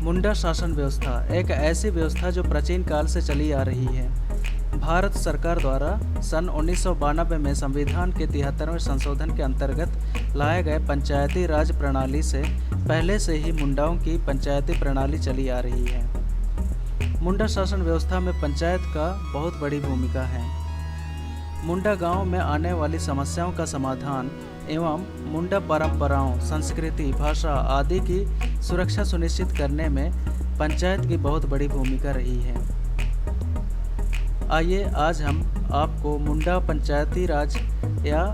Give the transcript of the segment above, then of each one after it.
मुंडा शासन व्यवस्था एक ऐसी व्यवस्था जो प्राचीन काल से चली आ रही है। भारत सरकार द्वारा सन 1992 में संविधान के 73वें संशोधन के अंतर्गत लाए गए पंचायती राज प्रणाली से पहले से ही मुंडाओं की पंचायती प्रणाली चली आ रही है। मुंडा शासन व्यवस्था में पंचायत का बहुत बड़ी भूमिका है। मुंडा गांव में आने वाली समस्याओं का समाधान एवं मुंडा परंपराओं, संस्कृति, भाषा आदि की सुरक्षा सुनिश्चित करने में पंचायत की बहुत बड़ी भूमिका रही है। आइए आज हम आपको मुंडा पंचायती राज या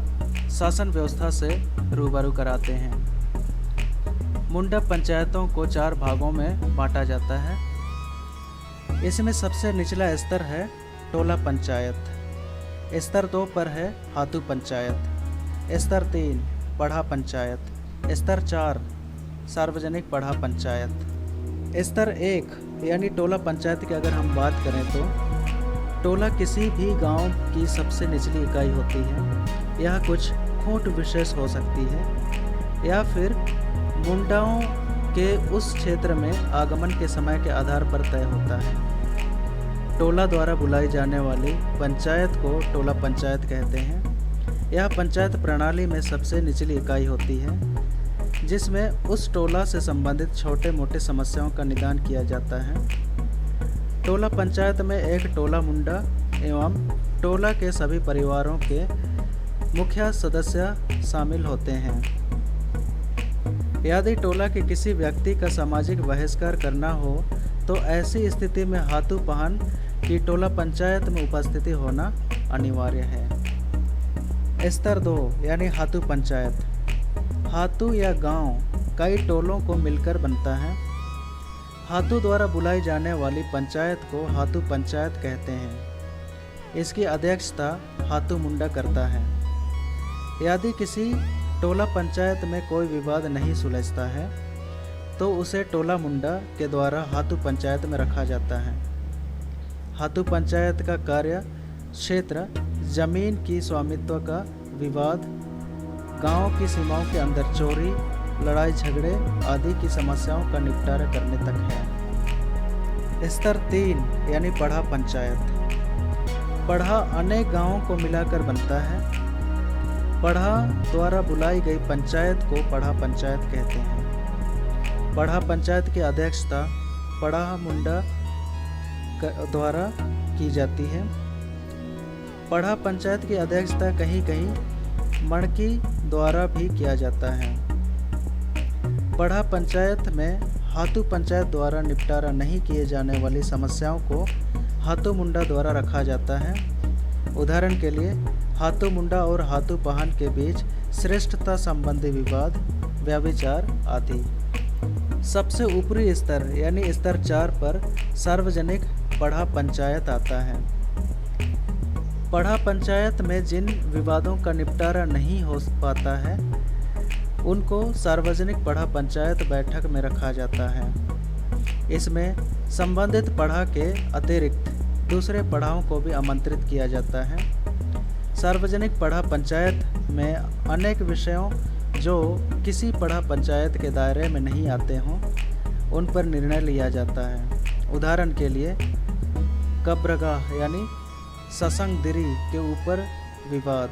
शासन व्यवस्था से रूबरू कराते हैं। मुंडा पंचायतों को 4 भागों में बांटा जाता है। इसमें सबसे निचला स्तर है टोला पंचायत, स्तर 2 पर है हातू पंचायत, स्तर 3 पढ़ा पंचायत, स्तर 4 सार्वजनिक पढ़ा पंचायत। स्तर 1 यानी टोला पंचायत की अगर हम बात करें तो टोला किसी भी गांव की सबसे निचली इकाई होती है। यह कुछ खूंट विशेष हो सकती है या फिर मुंडाओं के उस क्षेत्र में आगमन के समय के आधार पर तय होता है। टोला द्वारा बुलाई जाने वाली पंचायत को टोला पंचायत कहते हैं। यह पंचायत प्रणाली में सबसे निचली इकाई होती है जिसमें उस टोला से संबंधित छोटे मोटे समस्याओं का निदान किया जाता है। टोला पंचायत में एक टोला मुंडा एवं टोला के सभी परिवारों के मुखिया सदस्य शामिल होते हैं। यदि टोला के किसी व्यक्ति का सामाजिक बहिष्कार करना हो तो ऐसी स्थिति में हाथू पहन की टोला पंचायत में उपस्थिति होना अनिवार्य है। स्तर 2 यानी हाथू पंचायत। हाथू या गांव कई टोलों को मिलकर बनता है। हाथू द्वारा बुलाई जाने वाली पंचायत को हाथू पंचायत कहते हैं। इसकी अध्यक्षता हाथू मुंडा करता है। यदि किसी टोला पंचायत में कोई विवाद नहीं सुलझता है तो उसे टोला मुंडा के द्वारा हाथू पंचायत में रखा जाता है। हाथू पंचायत का कार्य क्षेत्र जमीन की स्वामित्व का विवाद, गांव की सीमाओं के अंदर चोरी, लड़ाई झगड़े आदि की समस्याओं का निपटारा करने तक है। स्तर 3 यानी पढ़ा पंचायत। पढ़ा अनेक गांवों को मिलाकर बनता है। पढ़ा द्वारा बुलाई गई पंचायत को पढ़ा पंचायत कहते हैं। पढ़ा पंचायत की अध्यक्षता पढ़ा मुंडा द्वारा की जाती है। पढ़ा पंचायत की अध्यक्षता कहीं कहीं मणकी द्वारा भी किया जाता है। पढ़ा पंचायत में हाथू पंचायत द्वारा निपटारा नहीं किए जाने वाली समस्याओं को हाथू मुंडा द्वारा रखा जाता है। उदाहरण के लिए हाथू मुंडा और हाथू पहन के बीच श्रेष्ठता संबंधी विवाद, व्यभिचार आदि। सबसे ऊपरी स्तर यानी स्तर 4 पर सार्वजनिक पढ़ा पंचायत आता है। पढ़ा पंचायत में जिन विवादों का निपटारा नहीं हो पाता है उनको सार्वजनिक पढ़ा पंचायत बैठक में रखा जाता है। इसमें संबंधित पढ़ा के अतिरिक्त दूसरे पढ़ाओं को भी आमंत्रित किया जाता है। सार्वजनिक पढ़ा पंचायत में अनेक विषयों जो किसी पढ़ा पंचायत के दायरे में नहीं आते हों उन पर निर्णय लिया जाता है। उदाहरण के लिए कब्रगाह यानी ससंगदिरी के ऊपर विवाद,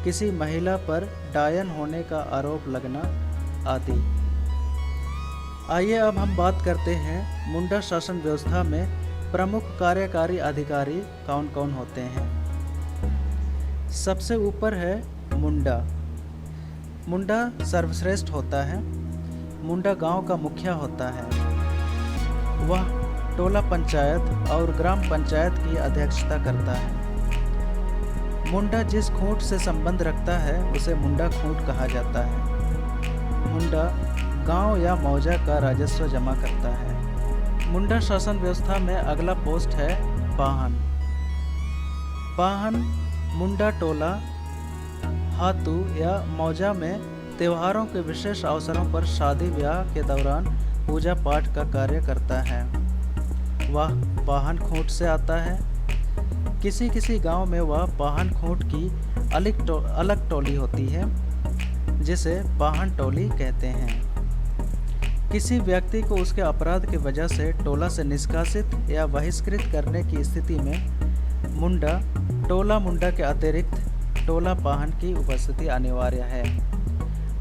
किसी महिला पर डायन होने का आरोप लगना आदि। आइए अब हम बात करते हैं मुंडा शासन व्यवस्था में प्रमुख कार्यकारी अधिकारी कौन कौन होते हैं। सबसे ऊपर है मुंडा। मुंडा सर्वश्रेष्ठ होता है। मुंडा गांव का मुखिया होता है। वह टोला पंचायत और ग्राम पंचायत की अध्यक्षता करता है। मुंडा जिस खूंट से संबंध रखता है उसे मुंडा खूंट कहा जाता है। मुंडा गांव या मौजा का राजस्व जमा करता है। मुंडा शासन व्यवस्था में अगला पोस्ट है पाहन। पाहन मुंडा टोला, हाथू या मौजा में त्योहारों के विशेष अवसरों पर शादी ब्याह के दौरान पूजा पाठ का कार्य करता है। वह पाहन खूंट से आता है। किसी किसी गांव में वह पाहन खूंट की अलग टोली होती है जिसे पाहन टोली कहते हैं। किसी व्यक्ति को उसके अपराध की वजह से टोला से निष्कासित या बहिष्कृत करने की स्थिति में मुंडा टोला मुंडा के अतिरिक्त टोला पाहन की उपस्थिति अनिवार्य है।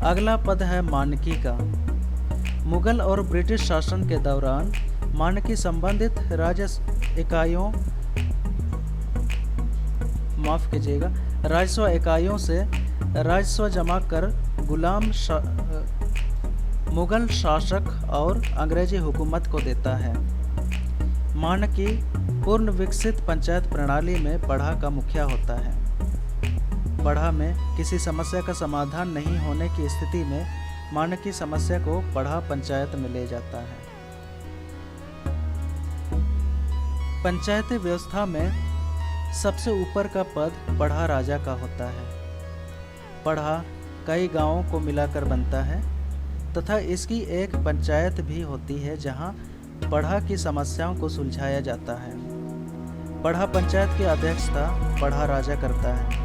अगला पद है मानकी का। मुगल और ब्रिटिश शासन के दौरान मानकी संबंधित राजस्व इकाइयों से राजस्व जमा कर मुगल शासक और अंग्रेजी हुकूमत को देता है। मानकी पूर्ण विकसित पंचायत प्रणाली में पढ़ा का मुखिया होता है। पढ़ा में किसी समस्या का समाधान नहीं होने की स्थिति में मानकी समस्या को पढ़ा पंचायत में ले जाता है। पंचायती व्यवस्था में सबसे ऊपर का पद पढ़ा राजा का होता है। पढ़ा कई गांवों को मिलाकर बनता है तथा इसकी एक पंचायत भी होती है जहां पढ़ा की समस्याओं को सुलझाया जाता है। पढ़ा पंचायत की अध्यक्षता पढ़ा राजा करता है।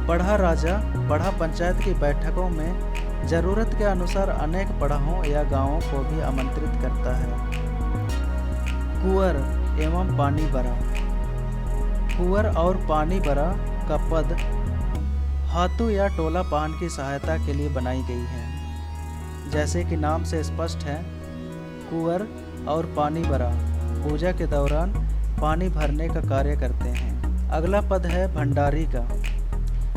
पढ़ा राजा पढ़ा पंचायत की बैठकों में जरूरत के अनुसार अनेक पढ़ाओं या गांवों को भी आमंत्रित करता है। कुंवर एवं पानी बरा। कुंवर और पानी बरा का पद हाथू या टोला पाहन की सहायता के लिए बनाई गई है। जैसे कि नाम से स्पष्ट है, कुंवर और पानी बरा पूजा के दौरान पानी भरने का कार्य करते हैं। अगला पद है भंडारी का।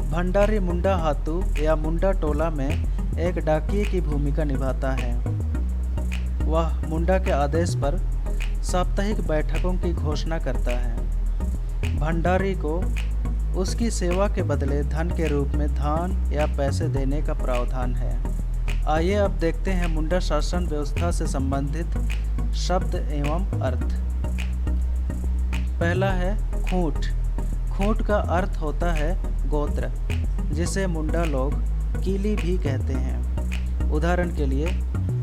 भंडारी मुंडा हाथू या मुंडा टोला में एक डाकिये की भूमिका निभाता है। वह मुंडा के आदेश पर साप्ताहिक बैठकों की घोषणा करता है। भंडारी को उसकी सेवा के बदले धन के रूप में धान या पैसे देने का प्रावधान है। आइए अब देखते हैं मुंडा शासन व्यवस्था से संबंधित शब्द एवं अर्थ। पहला है खूंट। खूंट का अर्थ होता है गोत्र, जिसे मुंडा लोग कीली भी कहते हैं। उदाहरण के लिए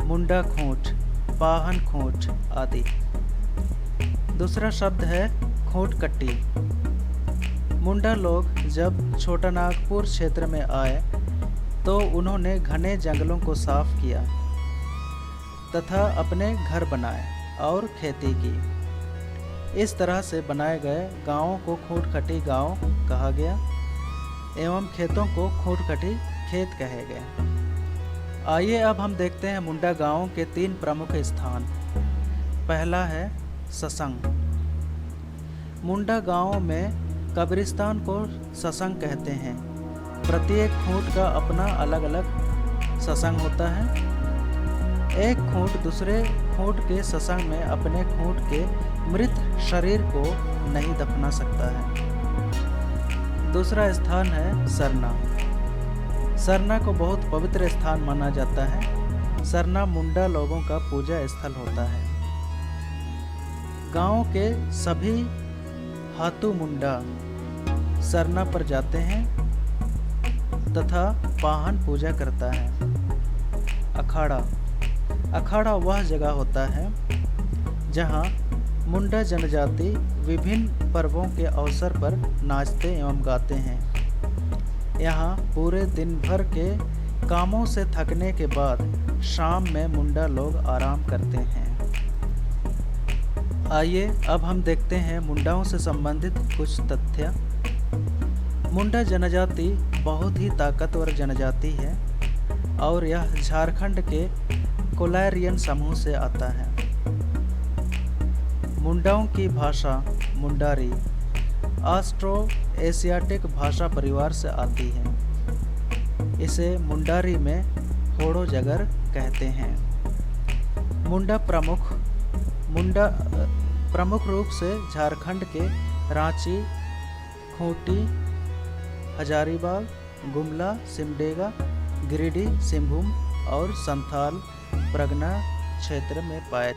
मुंडा खूंट, पाहन खूंट आदि। दूसरा शब्द है खूंट कट्टी। मुंडा लोग जब छोटा नागपुर क्षेत्र में आए तो उन्होंने घने जंगलों को साफ किया तथा अपने घर बनाए और खेती की। इस तरह से बनाए गए गांवों को खूंटकटी गांव कहा गया एवं खेतों को खूंटकटी खेत कहे गए। आइए अब हम देखते हैं मुंडा गांवों के 3 प्रमुख स्थान। पहला है ससंग। मुंडा गांव में कब्रिस्तान को ससंग कहते हैं। प्रत्येक खूंट का अपना अलग अलग ससंग होता है। एक खूंट दूसरे खूंट के ससंग में अपने खूंट के मृत शरीर को नहीं दफना सकता है। दूसरा स्थान है सरना। सरना को बहुत पवित्र स्थान माना जाता है। सरना मुंडा लोगों का पूजा स्थल होता है। गांव के सभी हाथू मुंडा सरना पर जाते हैं तथा पाहन पूजा करता है। अखाड़ा। अखाड़ा वह जगह होता है जहां मुंडा जनजाति विभिन्न पर्वों के अवसर पर नाचते एवं गाते हैं। यहाँ पूरे दिन भर के कामों से थकने के बाद शाम में मुंडा लोग आराम करते हैं। आइए अब हम देखते हैं मुंडाओं से संबंधित कुछ तथ्य। मुंडा जनजाति बहुत ही ताकतवर जनजाति है और यह झारखंड के कोलारियन समूह से आता है। मुंडाओं की भाषा मुंडारी ऑस्ट्रो एशियाटिक भाषा परिवार से आती है। इसे मुंडारी में होड़ो जगर कहते हैं। मुंडा प्रमुख रूप से झारखंड के रांची, खूंटी, हजारीबाग, गुमला, सिमडेगा, गिरिडीह, सिंहभूम और संथाल परगना क्षेत्र में पाए